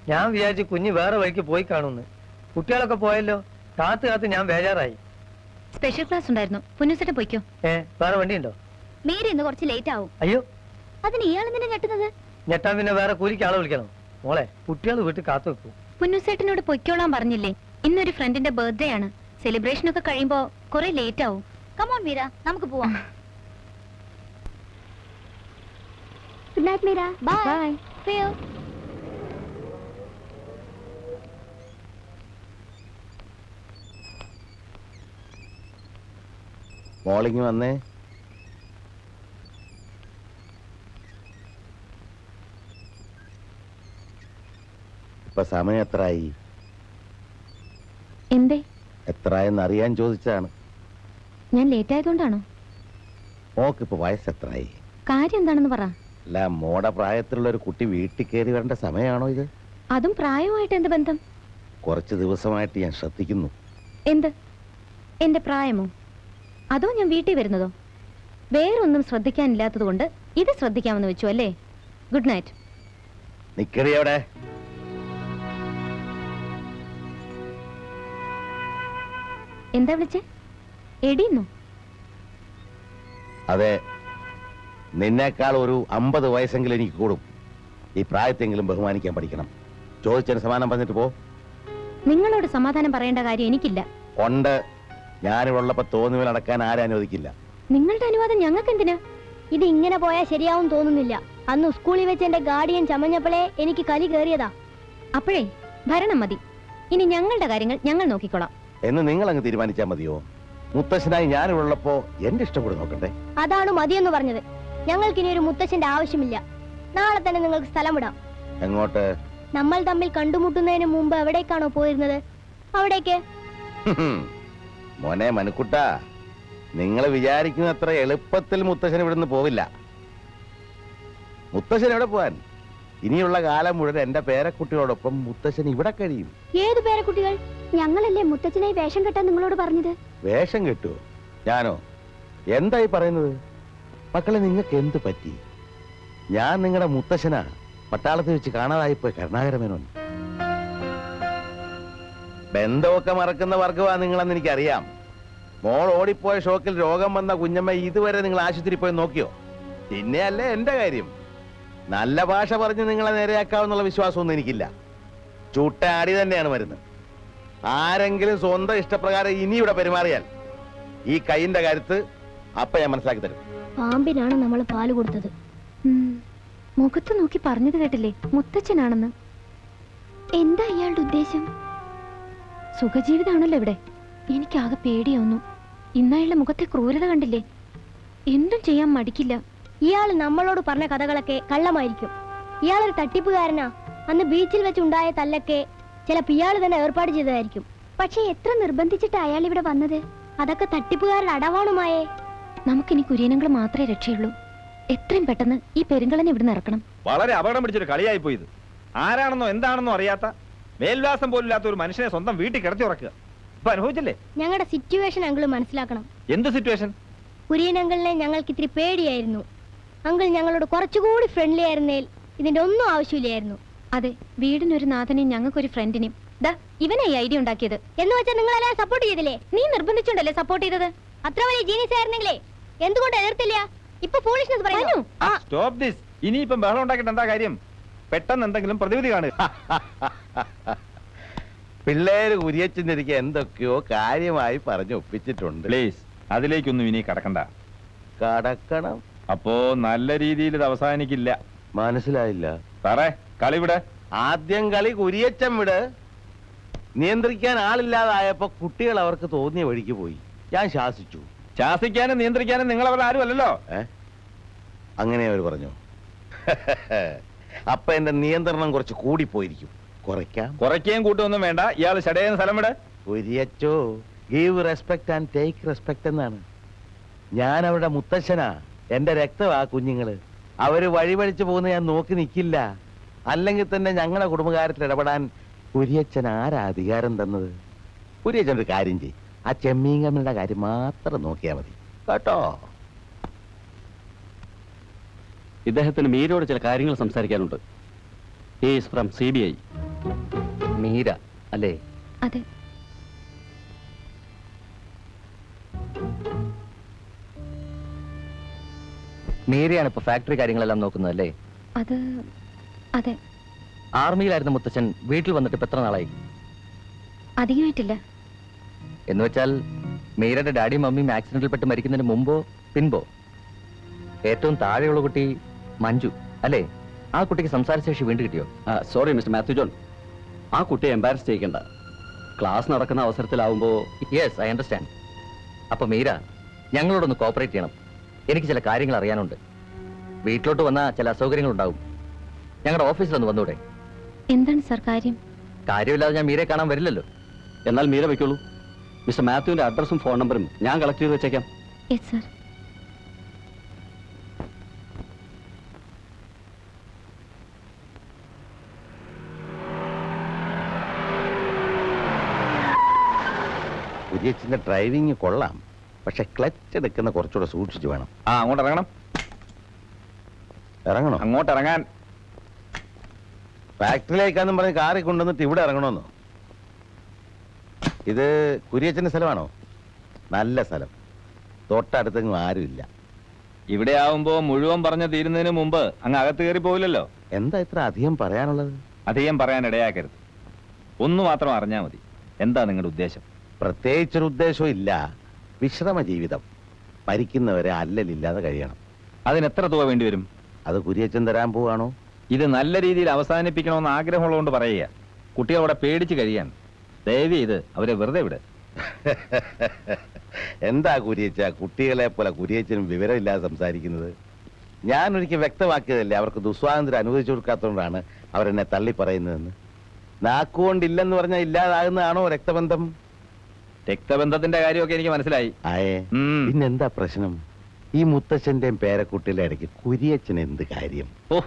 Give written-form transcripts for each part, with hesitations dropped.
ഞാൻ വിചാരിച്ചു കുഞ്ഞ് വേറെ വഴിക്ക് പോയി കാണുന്നു. കുട്ടികളൊക്കെ പോയല്ലോ. കാത്ത് കാത്ത് ഞാൻ ബേജാറായി. സ്പെഷ്യൽ ക്ലാസ് ഉണ്ടായിരുന്നു. പുന്നൂസേട്ടൻ പോയിക്കോ. വേറെ വണ്ടിയുണ്ടോ? മീര ഇന്ന് കുറച്ച് ലേറ്റ് ആവും. അയ്യോ, അതിന് ഇയാൾ എന്തിനാ ഞെട്ടുന്നത്? ഞെട്ടാൻ പിന്നെ വേറെ കൂലിക്ക് ആളെ വിളിക്കണം. മോളെ, കുട്ടികൾ വീട്ടിൽ കാത്തു വെക്കും. പുന്നൂസേട്ടനോട് പൊയ്ക്കോളാൻ പറഞ്ഞില്ലേ? ഇന്നൊരു ഫ്രണ്ടിന്റെ ബർത്ത്ഡേ ആണ്. സെലിബ്രേഷൻ ഒക്കെ കഴിയുമ്പോ കുറെ ലേറ്റ് ആവും. കമോൺ മീര, നമുക്ക് പോവാം. Good night Meera. Bye. See you. മോളിങ് വന്നേ. ഇപ്പൊ സമയം എത്രയായി? എന്തേ? എത്രയെന്ന് അറിയാൻ ചോദിച്ചാണ്. ഞാൻ ലേറ്റ് ആയതുകൊണ്ടാണോ? മോക്കിപ്പോ വയസ്സ് എത്രയായി? കാര്യം എന്താണെന്ന് പറ. അല്ല, മോടെ പ്രായത്തിലുള്ള ഒരു കുട്ടി വീട്ടിൽ കയറി വരേണ്ട സമയമാണോ ഇത്? അതും പ്രായമായിട്ട് എന്ത് ബന്ധം? കുറച്ച് ദിവസമായിട്ട് ഞാൻ ശ്രദ്ധിക്കുന്നു. എന്ത്? എന്റെ പ്രായമോ? അതോ ഞാൻ വീട്ടിൽ വരുന്നതോ? വേറൊന്നും ശ്രദ്ധിക്കാനില്ലാത്തത് കൊണ്ട് ഇത് ശ്രദ്ധിക്കാമെന്ന് വെച്ചു അല്ലേ? Good night. നിക്കടി അവിടെ. എന്താ വിളിച്ചേ? എടീന്നോ? അതെ, നിന്നേക്കാൾ ഒരു 50 വയസ്സെങ്കിലും എനിക്ക് കൂടും. ഈ പ്രായത്തെങ്കിലും ബഹുമാനിക്കാൻ പഠിക്കണം. ചോദിച്ചതിന് സമാധാനം പറഞ്ഞിട്ട് പോ. നിങ്ങളോട് സമാധാനം പറയേണ്ട കാര്യം എനിക്കില്ല. ഉണ്ട്. ഞാനിവിടെ ഉള്ളപ്പോ തോന്നുവിൽ നടക്കാൻ ആരും അനുവദിക്കില്ല. നിങ്ങളുടെ അനുവാദം ഞങ്ങൾക്ക് എന്തിനാ? ഇത് ഇങ്ങനെ പോയാൽ ശരിയാവും തോന്നുന്നില്ല. അന്ന് സ്കൂളിൽ വെച്ച് എന്റെ ഗാർഡിയൻ ചമഞ്ഞപ്പോഴേ എനിക്ക് കലി കയറിയതാ. അപ്പോഴേ ഭരണം മതി. ഇനി ഞങ്ങളുടെ കാര്യങ്ങൾ ഞങ്ങൾ നോക്കിക്കോളാം എന്ന് നിങ്ങൾ അങ്ങ് തീരുമാനിച്ചാൽ മതിയോ? മുത്തശ്ശനായി ഞാനിവിടെ ഉള്ളപ്പോ എന്റെ ഇഷ്ടം കൂടെ നോക്കണ്ടേ? അതാണ് മതിയെന്ന് പറഞ്ഞത്. ഞങ്ങൾക്ക് ഇനി ഒരു മുത്തശ്ശന്റെ ആവശ്യമില്ല. നാളെ തന്നെ നിങ്ങൾക്ക് സ്ഥലം വിടാം. എങ്ങോട്ട്? നമ്മൾ തമ്മിൽ കണ്ടുമുട്ടുന്നതിന് മുമ്പ് എവിടേക്കാണോ പോയിരുന്നത് അവിടേക്ക്. മോനെ മനുക്കുട്ടാ, നിങ്ങൾ വിചാരിക്കുന്ന അത്ര എളുപ്പത്തിൽ മുത്തശ്ശൻ ഇവിടുന്ന് പോവില്ല. മുത്തശ്ശൻ എവിടെ പോവാൻ? ഇനിയുള്ള കാലം മുഴുവൻ എന്റെ പേരക്കുട്ടിയോടൊപ്പം മുത്തശ്ശൻ ഇവിടെ കഴിയും. ഏത് പേരക്കുട്ടികൾ? ഞങ്ങളല്ലേ മുത്തച്ഛനായി വേഷം കെട്ടാൻ നിങ്ങളോട് പറഞ്ഞത്. വേഷം കെട്ടുവോ? ഞാനോ? എന്തായി പറയുന്നത്? മക്കളെ, നിങ്ങൾക്ക് എന്ത് പറ്റി? ഞാൻ നിങ്ങളുടെ മുത്തശ്ശനാ. പട്ടാളത്തിൽ വെച്ച് കാണാതായിപ്പോയി കരുണാകരമേനോൻ. ബന്ധമൊക്കെ മറക്കുന്ന വർഗമാ നിങ്ങളെന്ന് എനിക്കറിയാം. മോൾ ഓടിപ്പോയ ഷോക്കിൽ രോഗം വന്ന കുഞ്ഞമ്മ ഇതുവരെ നിങ്ങൾ ആശുപത്രി പോയി നോക്കിയോ? പിന്നെ അല്ലേ എന്റെ കാര്യം. നല്ല ഭാഷ പറഞ്ഞ് നിങ്ങളെ നേരെയാക്കാവുന്നുള്ള വിശ്വാസമൊന്നും എനിക്കില്ല. ചൂട്ടാടി തന്നെയാണ് വരുന്നത്. ആരെങ്കിലും സ്വന്തം ഇഷ്ടപ്രകാരം ഇനി ഇവിടെ പെരുമാറിയാൽ ഈ കൈയിന്റെ കരുത്ത് അപ്പ ഞാൻ മനസ്സിലാക്കി തരും. പാമ്പിനാണ് നമ്മൾ പാല് കൊടുത്തത്. മുഖത്ത് നോക്കി പറഞ്ഞത് കേട്ടില്ലേ മുത്തച്ഛനാണെന്ന്? എന്താ ഇയാളുടെ ഉദ്ദേശം? സുഖജീവിതാണല്ലോ ഇവിടെ. എനിക്കാകെ പേടിയാവുന്നു. ഇന്നയാളുടെ മുഖത്തെ ക്രൂരത കണ്ടില്ലേ? എന്തും ചെയ്യാൻ മടിക്കില്ല. ഇയാൾ നമ്മളോട് പറഞ്ഞ കഥകളൊക്കെ കള്ളമായിരിക്കും. ഇയാളൊരു തട്ടിപ്പുകാരനാ. അന്ന് ബീച്ചിൽ വെച്ചുണ്ടായ തല്ലൊക്കെ ചിലപ്പോൾ ഇയാൾ തന്നെ ഏർപ്പാട് ചെയ്തതായിരിക്കും. പക്ഷെ എത്ര നിർബന്ധിച്ചിട്ട് അയാൾ ഇവിടെ വന്നത്? അതൊക്കെ തട്ടിപ്പുകാരുടെ അടവാണുമായേ. നമുക്കിനി കുര്യനങ്ങൾ മാത്രമേ രക്ഷയുള്ളൂ. എത്രയും പെട്ടെന്ന് ഈ പെരുങ്കളനെ ഇവിടുന്ന് ഇറക്കണം. വളരെ അപകടം പിടിച്ചൊരു കളിയായി പോയത്. ആരാണെന്നോ എന്താണെന്നോ അറിയാത്ത, മേൽവാസം പോലില്ലാത്ത ഒരു മനുഷ്യനെ സ്വന്തം വീട്ടിൽ കിടത്തി ഉറക്കുക. ഇപ്പൊ അനുഭവിച്ചില്ലേ? ഞങ്ങളുടെ സിറ്റുവേഷൻ അങ്കിൾ മനസ്സിലാക്കണം. എന്ത് സിറ്റുവേഷൻ? കുര്യൻ അങ്കിളിനെ ഞങ്ങൾക്ക് ഇത്തിരി പേടിയായിരുന്നു. അങ്കിൾ ഞങ്ങളോട് കുറച്ചുകൂടി ഫ്രണ്ട്ലി ആയിരുന്നേൽ ഇതിന്റെ ഒന്നും ആവശ്യമില്ലായിരുന്നു. അതെ, വീടിനൊരു നാഥനെയും ഞങ്ങൾക്കൊരു ഫ്രണ്ടിനെയും. ദാ ഇവനെ ഈ ഐഡിയ ഉണ്ടാക്കിയത്. എന്ന് വെച്ചാൽ നിങ്ങളെല്ലാം സപ്പോർട്ട് ചെയ്തില്ലേ? നീ നിർബന്ധിച്ചുണ്ടല്ലേ സപ്പോർട്ട് ചെയ്തത്? അത്ര വലിയ ജീനിയസ് ആയിരുന്നെങ്കിലേ എന്തുകൊണ്ട് എതിർത്തില്ല? ഇപ്പൊ ഫൂളിഷ്നെസ് പറയുന്നു. Stop this. ഇനിയിപ്പം ബഹളം ഉണ്ടാക്കിയിട്ട് എന്താ കാര്യം? പെട്ടെന്ന് എന്തെങ്കിലും പ്രതിവിധി കാണുക. പിള്ളേര് കുരിയച്ചിരിക്കെ എന്തൊക്കെയോ കാര്യമായി പറഞ്ഞു ഒപ്പിച്ചിട്ടുണ്ട്. പ്ലീസ്, അതിലേക്കൊന്നും ഇനി കടക്കണ്ട. കടക്കണം. അപ്പോ നല്ല രീതിയിൽ ഇത് അവസാനിക്കില്ല. മനസ്സിലായില്ല സാറേ, കളി വിട്. ആദ്യം കളി കുരിയച്ചൻ വിട്. നിയന്ത്രിക്കാൻ ആളില്ലാതായപ്പോ കുട്ടികൾ അവർക്ക് തോന്നിയ വഴിക്ക് പോയി. ഞാൻ ശാസിച്ചു. ശാസിക്കാനും നിയന്ത്രിക്കാനും നിങ്ങളവർ ആരും അല്ലല്ലോ. അങ്ങനെ അവർ പറഞ്ഞു. അപ്പൊ എന്റെ നിയന്ത്രണം കുറച്ച് കൂടിപ്പോയിരിക്കും. കുറയ്ക്കുകയും കൂട്ടൊന്നും വേണ്ട. ഇയാൾ ഷടയുന്ന സ്ഥലം വിട്. കുര്യച്ചോ, give respect and take respect എന്നാണ്. ഞാൻ അവരുടെ മുത്തശ്ശനാ. എന്റെ രക്തമാ കുഞ്ഞുങ്ങള്. അവര് വഴിപഴിച്ചു പോകുന്ന ഞാൻ നോക്കി നിൽക്കില്ല. അല്ലെങ്കിൽ തന്നെ ഞങ്ങളുടെ കുടുംബകാര്യത്തിൽ ഇടപെടാൻ കുര്യച്ചൻ ആരാ അധികാരം തന്നത്? കുര്യച്ചൻ ഒരു കാര്യം ചെയ്യും, ആ ചെമ്മീങ്കമ്മയുടെ കാര്യം മാത്രം നോക്കിയാൽ മതി കേട്ടോ. ഇദ്ദേഹത്തിന് മീരോട് ചില കാര്യങ്ങൾ സംസാരിക്കാനുണ്ട്. He is from CBI. Meera അല്ലേ? അതെ. മീരയാണ് ഇപ്പൊ ഫാക്ടറി കാര്യങ്ങളെല്ലാം നോക്കുന്നത് അല്ലേ? അത് അതെ. ആർമിയിലായിരുന്ന മുത്തച്ഛൻ വീട്ടിൽ വന്നിട്ട് ഇപ്പൊ എത്ര നാളായി? അധികമായിട്ടില്ല. എന്ന് വെച്ചാൽ മീരയുടെ ഡാഡിയും മമ്മിയും ആക്സിഡന്റിൽ പെട്ട് മരിക്കുന്നതിന് മുമ്പോ പിൻപോ? ഏറ്റവും താഴെയുള്ള കുട്ടി മഞ്ജു അല്ലേ? ആ കുട്ടിക്ക് സംസാരശേഷി വീണ്ടും കിട്ടിയോ? സോറി മിസ്റ്റർ മാത്യു ജോൺ, ആ കുട്ടിയെ എംബാരസ് ചെയ്യിക്കണ്ട. ക്ലാസ് നടക്കുന്ന അവസരത്തിലാവുമ്പോ. Yes, I understand. അപ്പൊ മീര ഞങ്ങളോടൊന്ന് കോപ്പറേറ്റ് ചെയ്യണം. എനിക്ക് ചില കാര്യങ്ങൾ അറിയാനുണ്ട്. വീട്ടിലോട്ട് വന്ന ചില അസൗകര്യങ്ങൾ ഉണ്ടാവും. ഞങ്ങളുടെ ഓഫീസിലൊന്ന് വന്നൂടെ? എന്താണ് സാർ കാര്യം? കാര്യമില്ലാതെ ഞാൻ മീരയെ കാണാൻ വരില്ലല്ലോ. എന്നാൽ മീര വയ്ക്കുള്ളൂ. മിസ്റ്റർ മാത്യുവിന്റെ അഡ്രസ്സും ഫോൺ നമ്പറും ഞാൻ കളക്ട് ചെയ്ത് വെച്ചേക്കാം. Yes sir. കുര്യച്ചന്റെ ഡ്രൈവിംഗ് കൊള്ളാം, പക്ഷെ ക്ലച്ച് എടുക്കുന്ന കുറച്ചുകൂടെ സൂക്ഷിച്ചു വേണം. അങ്ങോട്ട് ഇറങ്ങണം. ഇറങ്ങണോ? അങ്ങോട്ട് ഇറങ്ങാൻ. ഫാക്ടറിയിലേക്കാന്നും പറഞ്ഞ് കാറിൽ കൊണ്ടുവന്നിട്ട് ഇവിടെ ഇറങ്ങണമെന്നോ? ഇത് കുര്യച്ചന്റെ സ്ഥലമാണോ? നല്ല സ്ഥലം, തൊട്ടടുത്തെങ്ങും ആരുമില്ല. ഇവിടെ ആവുമ്പോ മുഴുവൻ പറഞ്ഞു തീരുന്നതിന് മുമ്പ് അങ്ങ് അകത്ത് കയറി പോവില്ലല്ലോ. എന്താ ഇത്ര അധികം പറയാനുള്ളത്? അധികം പറയാൻ ഇടയാക്കരുത്. ഒന്ന് മാത്രം അറിഞ്ഞാൽ മതി. എന്താ നിങ്ങളുടെ ഉദ്ദേശം? പ്രത്യേകിച്ചൊരു ഉദ്ദേശവും ഇല്ല. വിശ്രമ ജീവിതം, മരിക്കുന്നവരെ അല്ലലില്ലാതെ കഴിയണം. അതിന് എത്ര തുക വേണ്ടി വരും? അത് കുര്യച്ചൻ തരാൻ പോവാണോ? ഇത് നല്ല രീതിയിൽ അവസാനിപ്പിക്കണമെന്ന് ആഗ്രഹമുള്ളതുകൊണ്ട് പറയുക. കുട്ടികളവിടെ പേടിച്ച് കഴിയാൻ. ദയവ് ഇത് അവരെ വെറുതെ വിട്. എന്താ കുര്യച്ച കുട്ടികളെ പോലെ കുര്യച്ചനും വിവരമില്ലാതെ സംസാരിക്കുന്നത്? ഞാൻ ഒരിക്കൽ വ്യക്തമാക്കിയതല്ലേ അവർക്ക് ദുസ്വാതന്ത്ര്യം അനുവദിച്ചു കൊടുക്കാത്തതുകൊണ്ടാണ് അവരെന്നെ തള്ളി പറയുന്നതെന്ന്. നാക്കുകൊണ്ടില്ലെന്ന് പറഞ്ഞാൽ ഇല്ലാതാകുന്നതാണോ രക്തബന്ധം? രക്തബന്ധത്തിന്റെ കാര്യമൊക്കെ എനിക്ക് മനസ്സിലായി. ആയേ, പിന്നെന്താ പ്രശ്നം? ഈ മുത്തച്ഛന്റെയും പേരക്കുട്ടിയുടെ ഇടയ്ക്ക് കുര്യച്ചൻ എന്ത് കാര്യം? ഓ,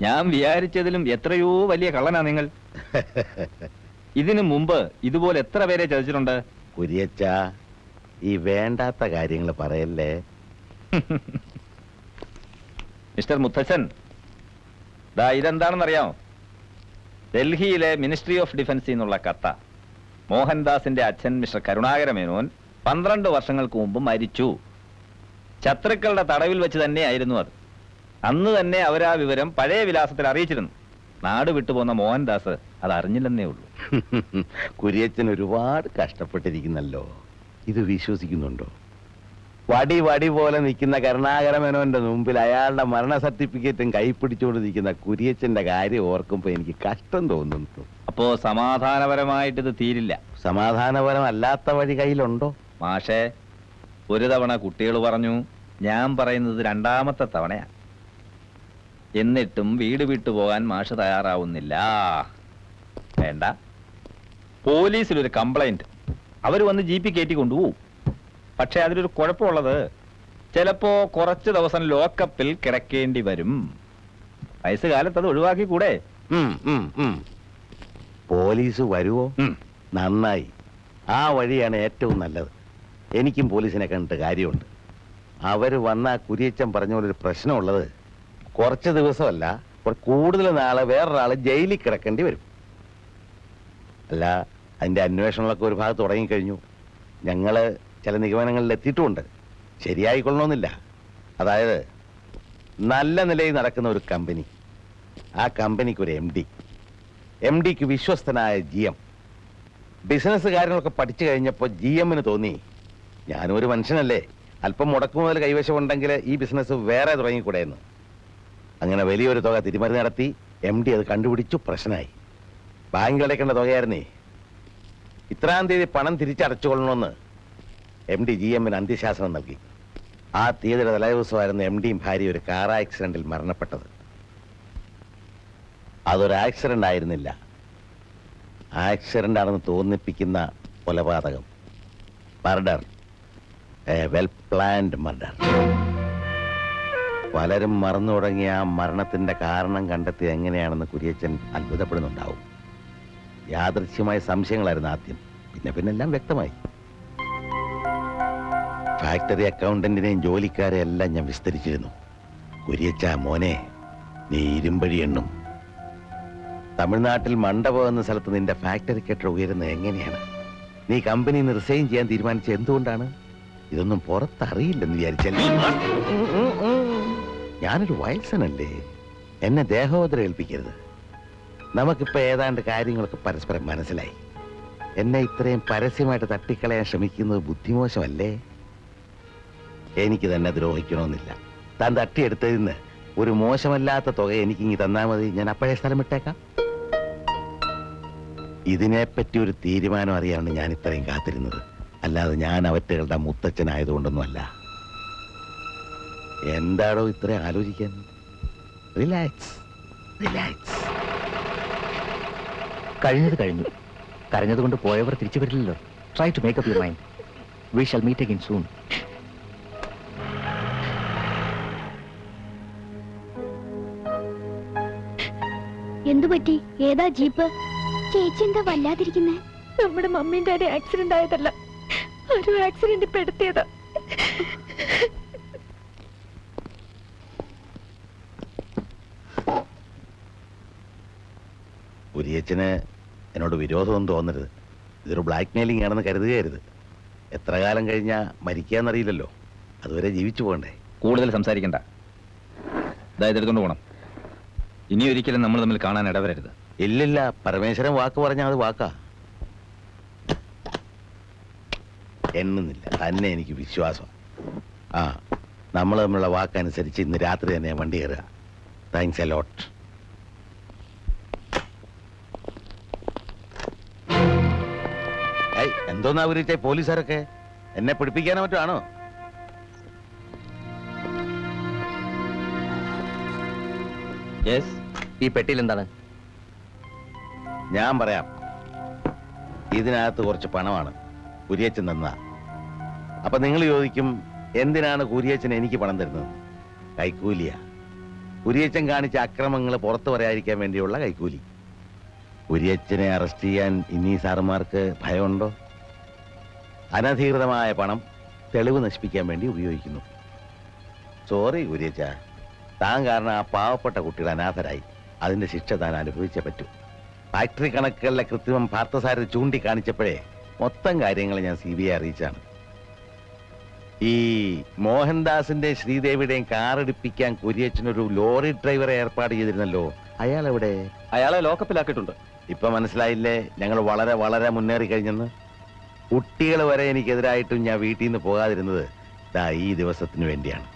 ഞാൻ വിചാരിച്ചതിലും എത്രയോ വലിയ കള്ളനാ നിങ്ങൾ. ഇതിനു മുമ്പ് ഇതുപോലെ എത്ര പേരെ ചതിച്ചിട്ടുണ്ട്? കുര്യച്ച, ഈ വേണ്ടാത്ത കാര്യങ്ങൾ പറയല്ലേ. മിസ്റ്റർ മുത്തച്ഛൻ, ഇതെന്താണെന്നറിയാമോ? ഡൽഹിയിലെ മിനിസ്ട്രി ഓഫ് ഡിഫൻസിൽ നിന്നുള്ള കത്ത. മോഹൻദാസിന്റെ അച്ഛൻ മിസ്റ്റർ കരുണാകര മേനോൻ 12 വർഷങ്ങൾക്ക് മുമ്പ് മരിച്ചു. ശത്രുക്കളുടെ തടവിൽ വെച്ച് തന്നെയായിരുന്നു അത്. അന്ന് തന്നെ അവരാ വിവരം പഴയ വിലാസത്തിൽ അറിയിച്ചിരുന്നു. നാട് വിട്ടുപോന്ന മോഹൻദാസ് അത് അറിഞ്ഞില്ലെന്നേ ഉള്ളൂ. കുര്യച്ചൻ ഒരുപാട് കഷ്ടപ്പെട്ടിരിക്കുന്നല്ലോ. ഇത് വിശ്വസിക്കുന്നുണ്ടോ? വടി വടി പോലെ നിൽക്കുന്ന കരുണാകര മേനോന്റെ മുമ്പിൽ അയാളുടെ മരണ സർട്ടിഫിക്കറ്റും കൈപ്പിടിച്ചുകൊണ്ട് നിൽക്കുന്ന കുര്യച്ചന്റെ കാര്യം ഓർക്കുമ്പോ എനിക്ക് കഷ്ടം തോന്നുന്നു. അപ്പോ സമാധാനപരമായിട്ട് ഇത് തീരില്ല. സമാധാനപരമല്ലാത്ത വഴി കയ്യിലുണ്ടോ? മാഷേ, ഒരു തവണ കുട്ടികൾ പറഞ്ഞു, ഞാൻ പറയുന്നത് 2ാമത്തെ തവണയാ. എന്നിട്ടും വീട് വിട്ടു പോകാൻ മാഷ് തയ്യാറാവുന്നില്ല. വേണ്ട, പോലീസിലൊരു കംപ്ലൈന്റ്. അവർ വന്ന് ജീപ്പി കയറ്റി കൊണ്ടുപോകും. പക്ഷെ അതിലൊരു കുഴപ്പമുള്ളത്, ചിലപ്പോ കുറച്ച് ദിവസം ലോക്കപ്പിൽ കിടക്കേണ്ടി വരും. വയസ്സുകാലത്ത് അത് ഒഴിവാക്കി കൂടെ? പോലീസ് വരുവോ? നന്നായി. ആ വഴിയാണ് ഏറ്റവും നല്ലത്. എനിക്കും പോലീസിനെ കണ്ടിട്ട് കാര്യമുണ്ട്. അവര് വന്ന കുര്യച്ചൻ പറഞ്ഞ പോലെ ഒരു പ്രശ്നമുള്ളത്, കുറച്ച് ദിവസമല്ല, കൂടുതൽ നാളെ വേറൊരാള് ജയിലിൽ കിടക്കേണ്ടി വരും. അല്ല, അതിന്റെ അന്വേഷണങ്ങളൊക്കെ ഒരു ഭാഗത്ത് തുടങ്ങിക്കഴിഞ്ഞു. ഞങ്ങള് ചില നിഗമനങ്ങളിൽ എത്തിയിട്ടുമുണ്ട്. ശരിയായിക്കൊള്ളണമെന്നില്ല. അതായത് നല്ല നിലയിൽ നടക്കുന്ന ഒരു കമ്പനി, ആ കമ്പനിക്ക് ഒരു എം ഡിക്ക് വിശ്വസ്തനായ GM. ബിസിനസ് കാര്യങ്ങളൊക്കെ പഠിച്ചു കഴിഞ്ഞപ്പോൾ GMന് തോന്നി, ഞാനൊരു മനുഷ്യനല്ലേ, അല്പം മുടക്കുമുതൽ കൈവശമുണ്ടെങ്കിൽ ഈ ബിസിനസ് വേറെ തുടങ്ങിക്കൂടെയെന്ന്. അങ്ങനെ വലിയൊരു തുക തിരിമറി നടത്തി. MD അത് കണ്ടുപിടിച്ചു. പ്രശ്നമായി. ബാങ്കിൽ അടയ്ക്കേണ്ട തുകയായിരുന്നേ. ഇത്രാം തീയതി പണം തിരിച്ചടച്ചുകൊള്ളണമെന്ന് MD GMന് അന്ത്യശാസനം നൽകി. ആ തീയതിയുടെ തലേദിവസമായിരുന്നു MDയും ഭാര്യ ഒരു കാർ ആക്സിഡന്റിൽ മരണപ്പെട്ടത്. അതൊരു ആക്സിഡന്റ് ആയിരുന്നില്ല. ആക്സിഡന്റ് ആണെന്ന് തോന്നിപ്പിക്കുന്ന കൊലപാതകം. Murder, A well planned murder. പലരും മറന്നു തുടങ്ങിയ ആ മരണത്തിന്റെ കാരണം കണ്ടെത്തി എങ്ങനെയാണെന്ന് കുര്യച്ചൻ അത്ഭുതപ്പെടുന്നുണ്ടാവും. യാദൃശ്യമായ സംശയങ്ങളായിരുന്നു ആദ്യം, പിന്നെ എല്ലാം വ്യക്തമായി. ഫാക്ടറി അക്കൗണ്ടന്റിനെയും ജോലിക്കാരെ എല്ലാം ഞാൻ വിസ്തരിച്ചിരുന്നു. കുര്യച്ച മോനെ, നീ ഇരുമ്പഴി എണ്ണും. തമിഴ്നാട്ടിൽ മണ്ഡപം എന്ന സ്ഥലത്ത് നിന്റെ ഫാക്ടറി കെട്ടിടം ഉയരുന്നത് എങ്ങനെയാണ്? നീ കമ്പനിയിൽ നിന്ന് റിസൈൻ ചെയ്യാൻ തീരുമാനിച്ചത് എന്തുകൊണ്ടാണ്? ഇതൊന്നും പുറത്തറിയില്ലെന്ന് വിചാരിച്ചല്ലേ? ഞാനൊരു വയസ്സനല്ലേ, എന്നെ ദേഹോദരം ഏൽപ്പിക്കരുത്. നമുക്കിപ്പോ ഏതാണ്ട് കാര്യങ്ങളൊക്കെ പരസ്പരം മനസ്സിലായി. എന്നെ ഇത്രയും പരസ്യമായിട്ട് തട്ടിക്കളയാൻ ശ്രമിക്കുന്നത് ബുദ്ധിമോശമല്ലേ? എനിക്ക് തന്നെ ദ്രോഹിക്കണമെന്നില്ല. താൻ തട്ടിയെടുത്തതിന് ഒരു മോശമല്ലാത്ത തുക എനിക്കിങ്ങി തന്നാ മതി, ഞാൻ അപ്പോഴേ സ്ഥലം വിട്ടേക്കാം. ഇതിനെപ്പറ്റി ഒരു തീരുമാനം അറിയാണ്ട് ഞാൻ ഇത്രയും കാത്തിരുന്നത്, അല്ലാതെ ഞാൻ അവറ്റകളുടെ മുത്തച്ഛനായതുകൊണ്ടൊന്നുമല്ല. എന്താടോ ഇത്രയും ആലോചിക്കാൻ? Relax relax. കഴിഞ്ഞത് കഴിഞ്ഞു. കരഞ്ഞതുകൊണ്ട് പോയവർ തിരിച്ചു വരില്ലല്ലോ. Try to make up your mind. We shall meet again soon. എന്തു പറ്റി? ഏതാ ജീപ്പ്? ചേച്ചി എന്താ വല്ലാതിരിക്കുന്നേ? നമ്മുടെ മമ്മിയും ഡാഡി ആക്സിഡന്റ് ആയതല്ല, ഒരു ആക്സിഡന്റ് പെടുത്തിയതാ. കുരിയച്ചന് എന്നോട് വിരോധമൊന്നും തോന്നരുത്. ഇതൊരു ബ്ലാക്ക് മെയിലിംഗ് ആണെന്ന് കരുതുകയരുത്. എത്ര കാലം കഴിഞ്ഞാ മരിക്കാന്നറിയില്ലല്ലോ, അതുവരെ ജീവിച്ചു പോകണ്ടേ. കൂടുതൽ സംസാരിക്കണ്ട. അതായത് എടുത്തോണ്ട് പോകണം. ഇനി ഒരിക്കലും നമ്മൾ തമ്മിൽ കാണാൻ ഇടവരരുത്. ഇല്ലില്ല, പരമേശ്വരൻ വാക്ക് പറഞ്ഞാൽ അത് വാക്കാ. എണ്ണുന്നില്ല, തന്നെ എനിക്ക് വിശ്വാസം. ആ, നമ്മൾ തമ്മിലുള്ള വാക്കനുസരിച്ച് ഇന്ന് രാത്രി തന്നെ വണ്ടി കയറുക. Thanks a lot. എന്തോന്നാ വിരിച്ച പോലീസുകാരൊക്കെ? എന്നെ പിടിപ്പിക്കാനോ മറ്റോ ആണോ? ഈ പെട്ടിയിൽ എന്താണ്? ഞാൻ പറയാം. ഇതിനകത്ത് കുറച്ച് പണമാണ് കുരിയച്ചൻ തന്ന. അപ്പൊ നിങ്ങൾ ചോദിക്കും, എന്തിനാണ് കുരിയച്ചൻ എനിക്ക് പണം തരുന്നത്? കൈക്കൂലിയാ. കുരിയച്ചൻ കാണിച്ച അക്രമങ്ങൾ പുറത്തു പറയാതിരിക്കാൻ വേണ്ടിയുള്ള കൈക്കൂലി. കുരിയച്ചനെ അറസ്റ്റ് ചെയ്യാൻ ഇനി സാറുമാർക്ക് ഭയമുണ്ടോ? അനധികൃതമായ പണം തെളിവ് നശിപ്പിക്കാൻ വേണ്ടി ഉപയോഗിക്കുന്നു. സോറി കുരിയച്ച, താൻ കാരണം ആ പാവപ്പെട്ട കുട്ടികൾ അനാഥരായി. അതിന്റെ ശിക്ഷ താൻ അനുഭവിച്ചേ പറ്റൂ. ഫാക്ടറി കണക്കുകളിലെ കൃത്രിമം പാർത്ഥസാരഥി ചൂണ്ടിക്കാണിച്ചപ്പോഴേ മൊത്തം കാര്യങ്ങൾ ഞാൻ CBI അറിയിച്ചാണ്. ഈ മോഹൻദാസിന്റെ ശ്രീദേവിയുടെയും കാറെടുപ്പിക്കാൻ കുരിയച്ചനൊരു ലോറി ഡ്രൈവറെ ഏർപ്പാട് ചെയ്തിരുന്നല്ലോ, അയാൾ എവിടെ? അയാളെ ലോക്കപ്പിലാക്കിയിട്ടുണ്ട്. ഇപ്പൊ മനസ്സിലായില്ലേ ഞങ്ങൾ വളരെ വളരെ മുന്നേറി കഴിഞ്ഞെന്ന്? കുട്ടികൾ വരെ എനിക്കെതിരായിട്ടും ഞാൻ വീട്ടിൽ നിന്ന് പോകാതിരുന്നത് ദാ ഈ ദിവസത്തിന് വേണ്ടിയാണ്.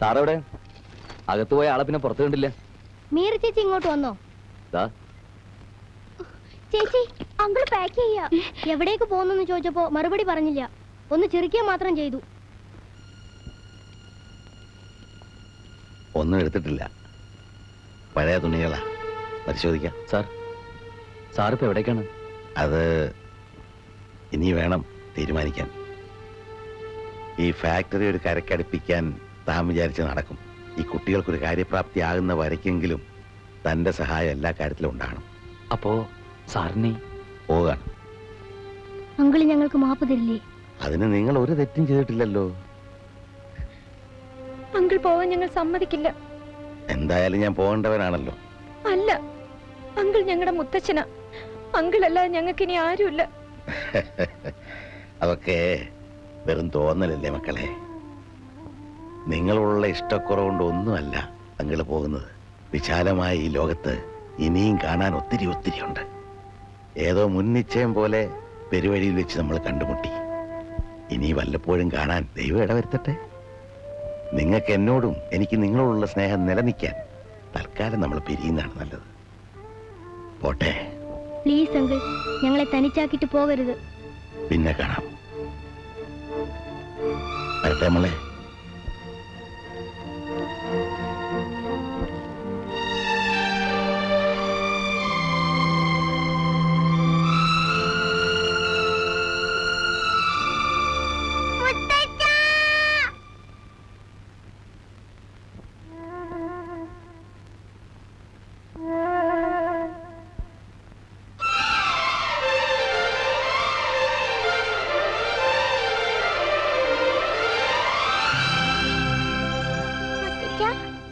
സാറെവിടെ? അകത്ത് പോയ ആളെ പിന്നെ പുറത്ത് കണ്ടില്ല. മീര ചേച്ചി ഇങ്ങോട്ട് വന്നോ? ദാ ചേച്ചി, അങ്കിൾ പാക്ക് ചെയ്യാ. എവിടേക്ക് പോകുന്നെന്ന് ചോദിച്ചപ്പോ മറുപടി പറഞ്ഞില്ല. ഒന്ന് ചെറുക്കിയ മാത്രം ചെയ്തു. ഒന്നും എടുത്തിട്ടില്ല, പഴയ തുണികളാ. പരിശോധിക്കാം. സാറിപ്പോ എവിടേക്കാണ്? അത് ഇനി വേണം തീരുമാനിക്കാൻ. ഈ ഫാക്ടറി ഒരു കരക്കടുപ്പിക്കാൻ താൻ വിചാരിച്ച് നടക്കും. ഈ കുട്ടികൾക്കൊരു കാര്യപ്രാപ്തി ആകുന്ന വരയ്ക്കെങ്കിലും തന്റെ സഹായം എല്ലാ കാര്യത്തിലും ഉണ്ടാകണം. അപ്പോ സാറിനെ പോകാണ്. അങ്കിൾ ഞങ്ങൾക്ക് മാപ്പ് തരില്ലേ? അതിന് നിങ്ങൾ ഒരു തെറ്റും ചെയ്തിട്ടില്ലല്ലോ. അങ്കിൾ പോവാൻ ഞങ്ങൾ സമ്മതിക്കില്ല. എന്തായാലും ഞാൻ പോകേണ്ടവനാണല്ലോ. അല്ല, അങ്കിൾ ഞങ്ങളുടെ മുത്തച്ഛനാ. അങ്കിൾ അല്ലാതെ ഞങ്ങൾക്ക് ഇനി ആരുമില്ല. അതൊക്കെ വെറും തോന്നലല്ലേ മക്കളെ. നിങ്ങളുള്ള ഇഷ്ടക്കുറവുകൊണ്ട് ഒന്നുമല്ല അങ്ങള് പോകുന്നത്. വിശാലമായ ഈ ലോകത്ത് ഇനിയും കാണാൻ ഒത്തിരി ഒത്തിരി ഉണ്ട്. ഏതോ മുൻനിശ്ചയം പോലെ പെരുവഴിയിൽ വെച്ച് നമ്മൾ കണ്ടുമുട്ടി. ഇനി വല്ലപ്പോഴും കാണാൻ ദൈവം ഇടവരുത്തട്ടെ. നിങ്ങൾക്ക് എന്നോടും എനിക്ക് നിങ്ങളോടുള്ള സ്നേഹം നിലനിൽക്കാൻ തൽക്കാലം നമ്മൾ പിരിയുന്നതാണ് നല്ലത്. പോട്ടെ. പ്ലീസ് അങ്കിൾ, ഞങ്ങളെ തനിച്ചാക്കിട്ട് പോകരുത്. പിന്നെ കാണാം. വരട്ടെ മോളെ.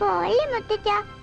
പോയി മുത്തച്ഛ.